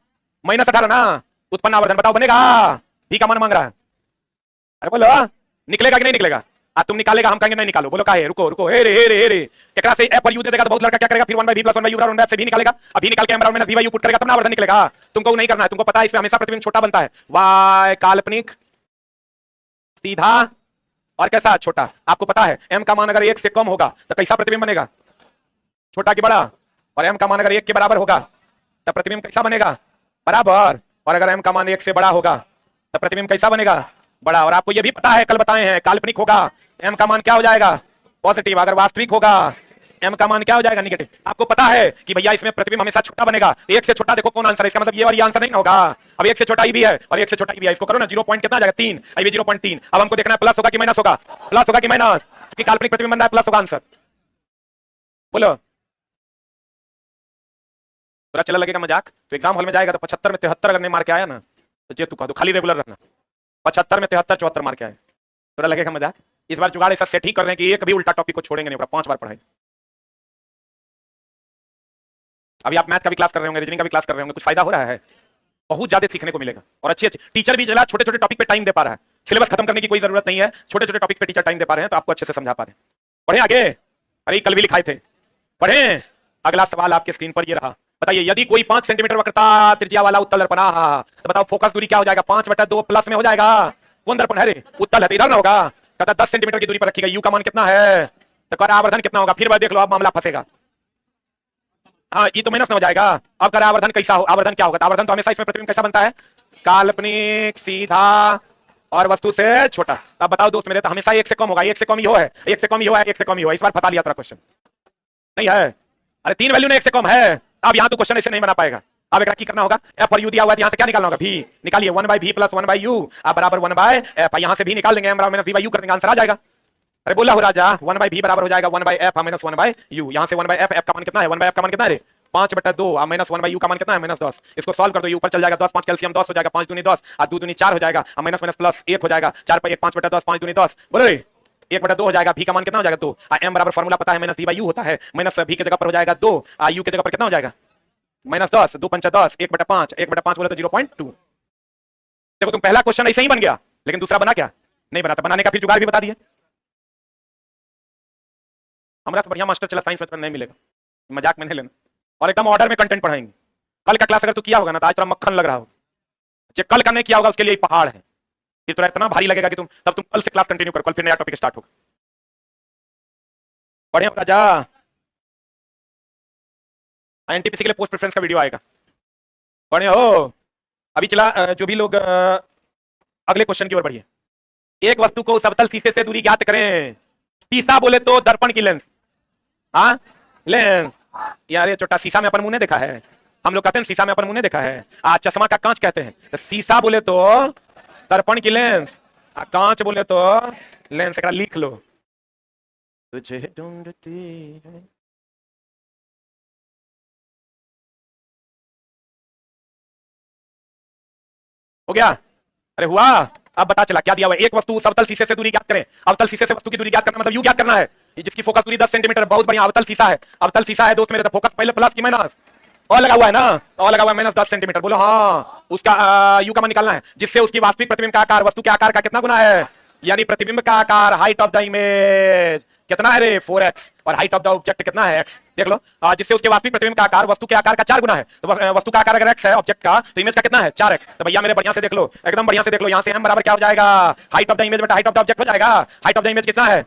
-18 ना। उत्पन्न आवर्धन बताओ बनेगा? डी का मान मांग रहा है। अरे बोलो निकलेगा कि नहीं निकलेगा? तुम निकालेगा, हम कहेंगे नहीं निकालो। बोलो का है? रुको रुको, हे रे हे रे हे रे। एकरा से एफ और यू दे देगा तो बहुत लड़का क्या करेगा, फिर 1/v + 1/u बराबर से भी निकालेगा। अभी निकाल के m बराबर -v/u पुट करेगा तब ना आवर्धन निकलेगा। तुमको नहीं करना है, तुमको पता है इसमें हमेशा प्रतिबिंब छोटा बनता है। y काल्पनिक सीधा और कैसा छोटा, आपको पता है। m का मान अगर 1 से कम होगा तो कैसा प्रतिबिंब बनेगा? छोटा कि बड़ा? और m का मान अगर 1 के बराबर होगा तो प्रतिबिंब कैसा बनेगा? बराबर। और अगर m का मान 1 से बड़ा होगा तो प्रतिबिंब कैसा बनेगा? बड़ा। और आपको यह भी पता है, कल बताए हैं, काल्पनिक होगा m का मान क्या हो जाएगा? पॉजिटिव। अगर वास्तविक होगा m का मान क्या हो जाएगा? नेगेटिव। आपको पता है कि भैया इसमें प्रतिबिंब हमेशा छोटा बनेगा। 1 से छोटा देखो कौन आंसर है, इसका मतलब ये और ये आंसर नहीं होगा। अब 1 से छोटा भी है और 1 से छोटा भी है, इसको करो ना। 0 पॉइंट कितना आ जाएगा? 3। अब ये 0.3। अब हमको देखना है प्लस होगा कि माइनस होगा। प्लस होगा कि माइनस? क्योंकि काल्पनिक प्रतिबिंब बन रहा है, प्लस होगा आंसर। बोलो पूरा चला लगेगा मजाक। तो एग्जाम हॉल में जाएगा तो 75 में 73 अगर नहीं मार के आया ना तो जे तू कह दो खाली रेगुलर रखना। 75 में 73 74 मार के आए, थोड़ा लगेगा मजाक। इस बार जुगाड़ ऐसा सेट ही कर रहे हैं कि एक भी उल्टा टॉपिक को छोड़ेंगे नहीं, 5 बार पढ़ाई। अभी आप मैथ का भी क्लास कर रहे होंगे, रीजनिंग का भी क्लास कर रहे होंगे, कुछ फायदा हो रहा है? बहुत ज्यादा सीखने को मिलेगा। और अच्छे टीचर भी चला छोटे छोटे टॉपिक पे टाइम दे पा रहा है। सिलेबस खत्म करने की कोई जरूरत नहीं है, छोटे छोटे टॉपिक पे टीचर टाइम दे पा रहे हैं तो आपको अच्छे से समझा पा रहे हैं। पढ़े आगे। अरे कल भी लिखाए थे, पढ़े। अगला सवाल आपके स्क्रीन पर ये रहा। बताइए यदि कोई 5 सेंटीमीटर वक्रता त्रिज्या वाला उत्तल दर्पण, तो बताओ फोकस दूरी क्या हो जाएगा? 5/2 प्लस में हो जाएगा। कौन दर्पण है रे? उत्तल है तो इधर ना होगा। कहता 10 सेंटीमीटर की दूरी पर रखी गई। यू का मान कितना है? तो कर आवर्धन कितना होगा? फिर देख लो, अब मामला फंसेगा। हाँ ये तो माइनस में हो जाएगा। अब कर आवर्धन कैसा हो? आवर्धन क्या होगा? तो आवर्धन तो हमेशा इसमें प्रतिबिंब कैसा बनता है? काल्पनिक सीधा और वस्तु से छोटा। अब बताओ दोस्त मेरे, तो हमेशा 1 से कम होगा। 1 से कम ही हो है, 1 से कम ही हो है, 1 से कम ही हो है। इस बार फंसा लिया तेरा क्वेश्चन। नहीं है? अरे 3 वैल्यू ने 1 से कम है। अब यहाँ तो क्वेश्चन ऐसे नहीं बना पाएगा। अब एक की करना होगा, एफ और यू दिया हुआ है, यहाँ से क्या निकालना होगा? भी निकालिए। 1/v + 1/u अब बराबर 1/f। यहाँ से भी निकाल देंगे, m बराबर -v/u कर देंगे, आंसर आ जाएगा। अरे बोला हो राजा, 1/v बराबर हो जाएगा 1/f - 1/u। यहाँ से 1/f, f का मान कितना है? 1/f का मान कितना है? 5/2 और -1/u का मान कितना है? -10। इसको सॉल्व कर दो, ये ऊपर चल जाएगा 10, 5 कैल्शियम 10 हो जाएगा, 5 दूनी 10 और 2 दूनी 4 हो जाएगा और माइनस माइनस प्लस 1 हो जाएगा। 4 पर 1 5/10, 5 दूनी 10। बोलो 1/2 हो जाएगा। v का मान कितना हो जाएगा? 2। m बराबर फॉर्मूला पता है, -v/u होता है। माइनस v की जगह पर हो जाएगा 2 और u की जगह पर कितना हो जाएगा? -10। 2 5 10, 1/5। 1/5 बोले तो 0.2। देखो तुम पहला क्वेश्चन ऐसे ही बन गया, लेकिन दूसरा बना क्या? नहीं बनाता। बनाने का फिर जुगाड़ भी बता दिए। हमारा तो बढ़िया मास्टर चला, साइंस में नहीं मिलेगा, मजाक में नहीं लेना। और एकदम ऑर्डर में कंटेंट पढ़ाएंगे। कल का क्लास अगर तू किया होगा ना तो आज तेरा मक्खन लग रहा होगा। जो कल का नहीं किया होगा उसके लिए पहाड़ है। फिर तो इतना भारी लगेगा कि तुम कल से क्लास कंटिन्यू करो, कल फिर नया टॉपिक स्टार्ट होगा। बढ़िया राजा। एनटीपीसी के लिए पोस्ट प्रेफरेंस का वीडियो आएगा। बढ़िया हो। अभी चला जो भी लोग अगले क्वेश्चन की ओर बढ़िए। एक वस्तु को समतल शीशे से दूरी ज्ञात करें। शीशा बोले तो दर्पण की लेंस। हाँ लेंस। यार ये छोटा शीशा में अपन मुंह नहीं देखा है। हम लोग कहते हैं शीशा में अपन मुंह नहीं देखा है। चश्मा का कांच कहते हैं। तो शीशा बोले तो दर्पण की लेंस, कांच बोले तो लेंस। एकरा लिख लो। तुझे ढूंढती है। हो गया? अरे हुआ? अब बता चला क्या दिया हुआ है। एक वस्तु समतल शीशे से दूरी ज्ञात करें। अवतल शीशे से वस्तु की दूरी ज्ञात करना मतलब यू ज्ञात करना है जिसकी फोकस दूरी 10 सेंटीमीटर। बहुत बढ़िया। अवतल शीशा है, अवतल शीशा है दोस्त मेरे। तो फोकस पहले प्लस की माइनस और लगा हुआ है ना, और लगा हुआ है -10 सेंटीमीटर। बोलो हाँ। उसका यू का मान निकालना है जिससे उसकी वास्तविक प्रतिबिंब का आकार वस्तु के आकार का कितना गुना है? यानी प्रतिबिंब का आकार हाइट ऑफ द इमेज कितना है रे? 4x। और हाइट ऑफ द ऑब्जेक्ट कितना है? x। देख लो जिससे उसके वास्तविक प्रतिबिंब का आकार वस्तु के आकार का 4 गुना है। तो वस्तु का आकार अगर x है ऑब्जेक्ट का, तो इमेज का कितना है? 4x। तो भैया मेरे बढ़िया से देख लो, एकदम बढ़िया से देख लो। यहाँ से m बराबर क्या हो जाएगा? हाइट ऑफ द इमेज बटा हाइट ऑफ द ऑब्जेक्ट हो जाएगा। हाइट ऑफ द इमेज कितना है?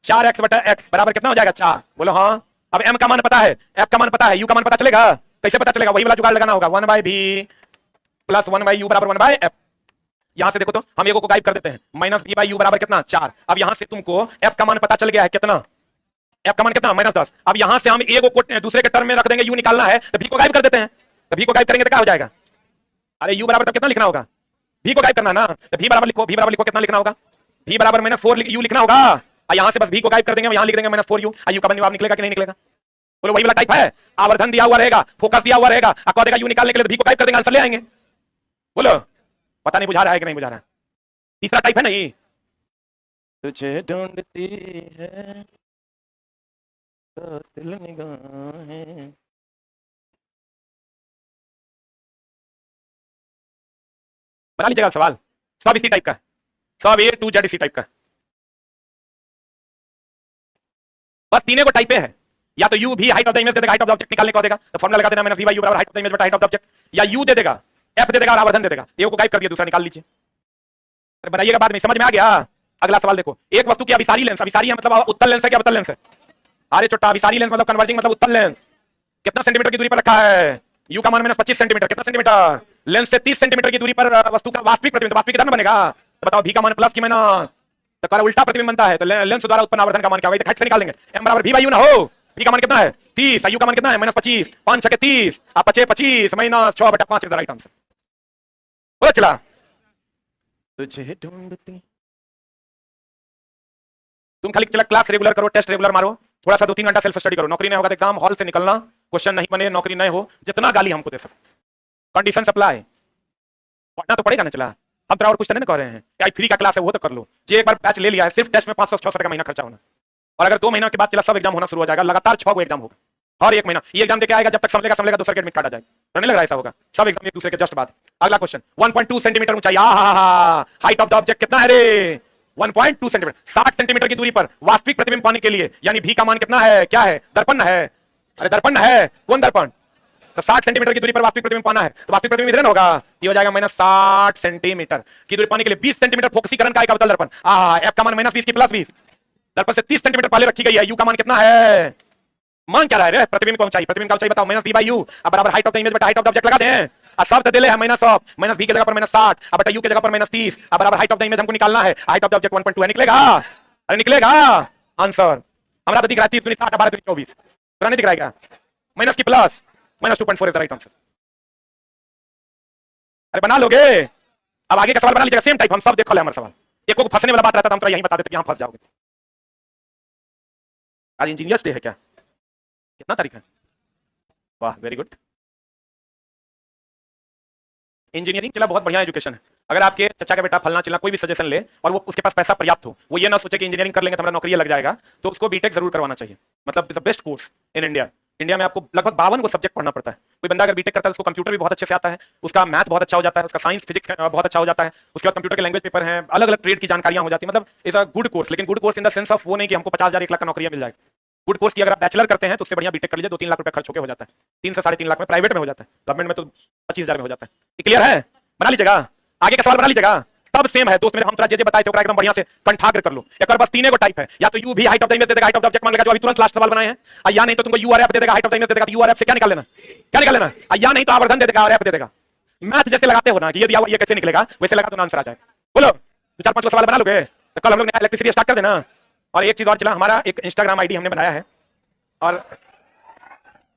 4x बटा x बराबर कितना हो जाएगा? 4। बोलो हाँ। अब m का मान पता है, f का मान पता है, u का मान पता चलेगा? कैसे पता चलेगा? वही वाला जुगाड़ लगाना होगा। 1/v + 1/u बराबर 1/f। यहां से देखो तो हम एगो को गायब कर देते हैं, माइनस बी बाई यू बराबर कितना 4। अब यहां से तुमको एफ का मान पता चल गया है कितना, एफ का मान कितना -10। अब यहां से हम एगो को दूसरे के टर्म में रख देंगे, यू निकालना है तो भी को गायब कर देते हैं, तो भी को गायब करेंगे तो क्या हो जाएगा, अरे यू बराबर तब कितना लिखना होगा, भी को गायब करना ना, तो भी बराबर लिखो, भी बराबर लिखो कितना लिखना होगा, भी बराबर -4 यू लिखना होगा। यहां से बस भी को गायब कर देंगे, यहां लिख देंगे -4 यू, यू का जवाब निकलेगा कि नहीं निकलेगा, बोलो वही वाला टाइप है, आवर्धन दिया हुआ रहेगा, फोकस दिया हुआ रहेगा, कह देगा यू निकालने के लिए भी को गायब कर देंगे, आंसर ले आएंगे। बोलो पता नहीं बुझा रहा है कि नहीं बुझा रहा है, तीसरा टाइप है ना ये, तुझे ढूंढती है तो दिल निगाहें। बना लीजिएगा सवाल, सब इसी टाइप का, सब A to Z इसी टाइप का, बस तीनों को टाइप है, या तो यू भी हाइट ऑफ द इमेज दे देगा, हाइट ऑफ द ऑब्जेक्ट निकालने को देगा तो फॉर्मूला लगा देना माइनस v बाई यू बराबर हाइट ऑफ द इमेज बटा हाइट ऑफ द ऑब्जेक्ट, या यू दे देगा, एफ दे देगा और आवर्धन दे देगा, एक को गायब कर दिया दूसरा निकाल लीजिए। अरे बनाइएगा बाद में, समझ में आ गया। अगला सवाल देखो, एक वस्तु की अभिसारी लेंस, अभिसारी है मतलब उत्तल लेंस है क्या अवतल लेंस है, अरे छोटा अभिसारी लेंस मतलब कन्वर्जिंग मतलब उत्तल लेंस, कितना सेंटीमीटर की दूरी पर रखा है, यू का मान -25 सेंटीमीटर, कितना सेंटीमीटर, लेंस से 30 सेंटीमीटर की दूरी पर वस्तु का वास्तविक प्रतिबिंब, वास्तविक कितना बनेगा, तो बताओ भी का मान प्लस की माइनस, तो कर उल्टा प्रतिबिंब बनता है, तो लेंस द्वारा उत्पन्न आवर्धन का मान क्या होगा, तो घट से निकालेंगे, m बराबर v बाई यू ना हो, v का मान कितना है 30, यू का मान कितना है -25, 5 6 30, आप 5 25 -6 बटा 5 राइट आंसर। बोलो चला, तुझे ढूंढती, तुम खाली चला क्लास रेगुलर करो, टेस्ट रेगुलर मारो, थोड़ा सा 2-3 घंटा सेल्फ स्टडी करो, नौकरी नहीं होगा तो एग्जाम हॉल से निकलना, क्वेश्चन नहीं बने, नौकरी नहीं हो, जितना गाली हमको दे सकते, कंडीशन सप्लाई, पढ़ना तो पड़ेगा ना। चला अब और कुछ नहीं कर रहे हैं, या फ्री का क्लास है वो तो कर लो, जो एक बार बैच ले लिया है सिर्फ टेस्ट में 500-600 का महीना खर्चा होना, और अगर 2 महीना के बाद चला सब एग्जाम होना शुरू हो जाएगा, लगातार 6 गो एग्जाम होगा, हर एक महीना ये एग्जाम देके आएगा, जब तक समझेगा दूसरा एडमिट कार्ड आ जाएगा, तो नहीं लग रहा ऐसा होगा, सब एग्जाम एक दूसरे के जस्ट बाद। अगला क्वेश्चन, 1.2 सेंटीमीटर ऊंचाई, हाइट ऑफ द ऑब्जेक्ट कितना है रे, 1.2 सेंटीमीटर, 60 सेंटीमीटर की दूरी पर वास्तविक प्रतिबिंब पाने के लिए, यानी भी का मान कितना है, क्या है, दर्पण है, अरे दर्पण है, कौन दर्पण, तो 60 सेंटीमीटर की दूरी पर वास्तविक प्रतिबिंब पाना है, तो वास्तविक प्रतिबिंब इधर होगा, ये हो जाएगा -60 सेंटीमीटर की दूरी पाने के लिए 20 सेंटीमीटर फोकसीकरण का एक अवतल दर्पण, एफ का मान -20 की +20, दर्पण से 30 सेंटीमीटर पहले रखी गई है, यू का मान कितना है, मान क्या रहा है प्रतिबिंब का ऊंचाई, प्रतिबिंब का ऊंचाई बताओ, -v बाई यू अब बराबर हाइट ऑफ द इमेज बटा हाइट ऑफ द ऑब्जेक्ट लगा दें, अब सब तो दिले है -v की जगह पर -60, अब बटा u की जगह पर -30, अब बराबर हाइट ऑफ द इमेज हमको निकालना है, हाइट ऑफ द ऑब्जेक्ट 1.2 है, निकलेगा, अरे निकलेगा आंसर, हमरा तो दिख रहा है 30 × 60 12 × 24, पूरा नहीं दिख रहा है क्या, माइनस की plus, -2.4 is the right answer, अरे बना लोगे। अब आगे का सवाल बना लीजिएगा, सेम टाइप, हम सब देखो ले हमारा सवाल, एक को फंसने वाला बात रहता था हम तो यहीं बता देते कि यहां फंस जाओगे। आज इंजीनियर्स डे है क्या, कितना तारीख है, वाह वेरी गुड, इंजीनियरिंग चला बहुत बढ़िया एजुकेशन है, अगर आपके चचा का बेटा फलना चिल्ला कोई भी सजेशन ले और वो उसके पास पैसा पर्याप्त हो, वो ये ना सोचे कि इंजीनियरिंग कर लेंगे तो हमारा नौकरी लग जाएगा, तो उसको बीटेक जरूर करवाना चाहिए, मतलब the best course in India. India में आपको लगभग 52 को सब्जेक्ट पढ़ना पड़ता है, कोई बंदा अगर बीटेक करता है उसको कंप्यूटर भी बहुत अच्छे से आता है, उसका मैथ बहुत अच्छा हो जाता है, उसका साइंस फिजिक्स बहुत अच्छा हो जाता है, उसके बाद कंप्यूटर के लैंग्वेज पेपर हैं, अलग अलग ट्रेड की जानकारियां हो जाती है, मतलब इज अ गुड कोर्स, लेकिन good course in the sense of वो नहीं कि हमको 50,000 1 लाख का नौकरी मिल जाएगा, गुड कोर्स की अगर आप बैचलर करते हैं तो उससे बढ़िया बीटेक कर लीजिए, 2-3 लाख रुपए खर्च होकर हो जाता है, 3 से 3.5 लाख में प्राइवेट में हो जाता है, गवर्नमेंट में तो 25,000 में हो जाता है, क्लियर है, बना लीजिएगा, आगे का सवाल बना लीजिएगा, सब सेम है दोस्त मेरे, हम थोड़ा जे बताए थे एकदम बढ़िया से कंठाग्र कर लो, एक और बस तीनों को टाइप है, या तो यू भी हाइट ऑफ द इमेज दे देगा, हाइट ऑफ द ऑब्जेक्ट मान लेगा जो अभी तुरंत लास्ट सवाल बनाए हैं, या नहीं तो तुमको यूआरएफ दे देगा, हाइट ऑफ द इमेज दे देगा, यूआरएफ से क्या निकाल लेना, क्या निकाल लेना, या नहीं तो आवर्धन दे देगा, आरएफ दे देगा, मैथ जैसे लगाते हो ना कि ये दिया ये कैसे निकलेगा, वैसे लगा तो आंसर आ जाएगा। बोलो 4-5 सवाल बना लोगे तो कल हम लोग इलेक्ट्रिसिटी स्टार्ट कर देना। और एक चीज और चला, हमारा एक इंस्टाग्राम आईडी हमने बनाया है, और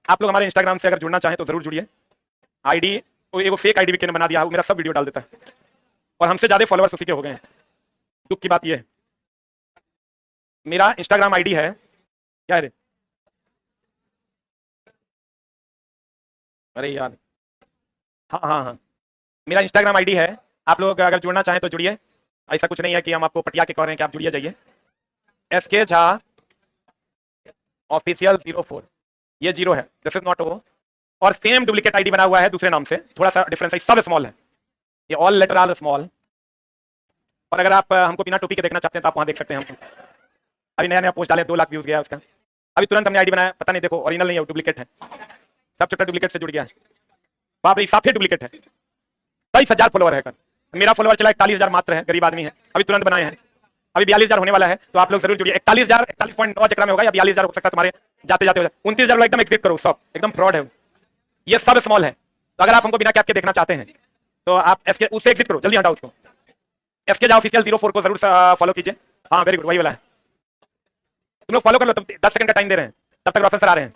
आप लोग हमारे इंस्टाग्राम से अगर जुड़ना चाहें तो जरूर जुड़िए, आईडी वो फेक आईडी भी बना दिया, मेरा सब वीडियो डाल देता है और हमसे ज्यादा फॉलोअर्स उसी के हो गए हैं, दुख की बात ये है। मेरा इंस्टाग्राम आईडी है, क्या है रे, अरे यार, हाँ हाँ हाँ, मेरा इंस्टाग्राम आईडी है, आप लोग अगर जुड़ना चाहें तो जुड़िए, ऐसा कुछ नहीं है कि हम आपको पटिया के कह रहे हैं कि आप जुड़िए, जाइए SK झा ऑफिशियल 04, ये 0 है, दिस इज नॉट ओ, और सेम डुप्लीकेट आईडी बना हुआ है दूसरे नाम से, थोड़ा सा डिफरेंस है, सब स्मॉल है, ये ऑल लेटर आर स्मॉल, और अगर आप हमको बिना टोपी के देखना चाहते हैं तो आप वहां देख सकते हैं, हम अभी नया नया पोस्ट डाले, 2 लाख व्यूज गया उसका, अभी तुरंत हमने आईडी बनाया, पता नहीं देखो ओरिजिनल नहीं है, डुप्लीकेट है, सब चक्कर डुप्लीकेट से जुड़ गया है, बाप रे साफे डुप्लीकेट है, 23,000 फॉलोअर है, मेरा फॉलोअर चला 41,000 मात्र है, गरीब आदमी है, अभी तुरंत बनाए हैं, अभी 42,000 होने वाला है, तो आप लोग जरूर जुड़िए, 41,000 41.9 चक्र में होगा, या 42,000 हो सकता है तुम्हारे जाते जाते हो जाए, 29,000 एकदम एग्जिट करो, सब एकदम फ्रॉड है, ये सब स्मॉल है, तो अगर आप हमको बिना कैप के देखना चाहते हैं तो आप उससे एग्जिट करो, जल्दी हटाओ उसको, एफके जाओ ऑफिशियल 04 को जरूर फॉलो कीजिए। हाँ वेरी गुड, वही वाला है। तुम लोग फॉलो कर लो, तुम 10 सेकंड का टाइम दे रहे हैं, तब तक रोशन सर आ रहे हैं।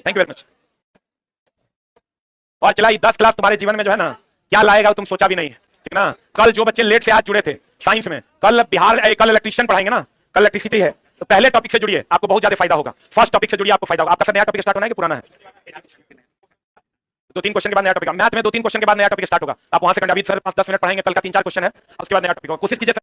Thank you very much. और चला 10 क्लास तुम्हारे जीवन में जो है ना क्या लाएगा तुम सोचा भी नहीं, ठीक ना। कल जो बच्चे लेट से आज जुड़े थे साइंस में, कल कल इलेक्ट्रिशियन पढ़ाएंगे ना, कल इलेक्ट्रिसिटी है, तो पहले टॉपिक से जुड़िए, आपको बहुत ज्यादा फायदा होगा। फर्स्ट टॉपिक से जुड़िए, आपको फायदा होगा। आपका सर नया टॉपिक स्टार्ट होना है कि पुराना है? 2-3 क्वेश्चन के बाद नया टॉपिक, मैथ में 2-3 क्वेश्चन के बाद नया टॉपिक स्टार्ट होगा। आप वहां से अभी सर 5-10 मिनट पढ़ाएंगे, कल का 3-4 क्वेश्चन है, उसके बाद नया टॉपिक होगा। कोशिश कीजिए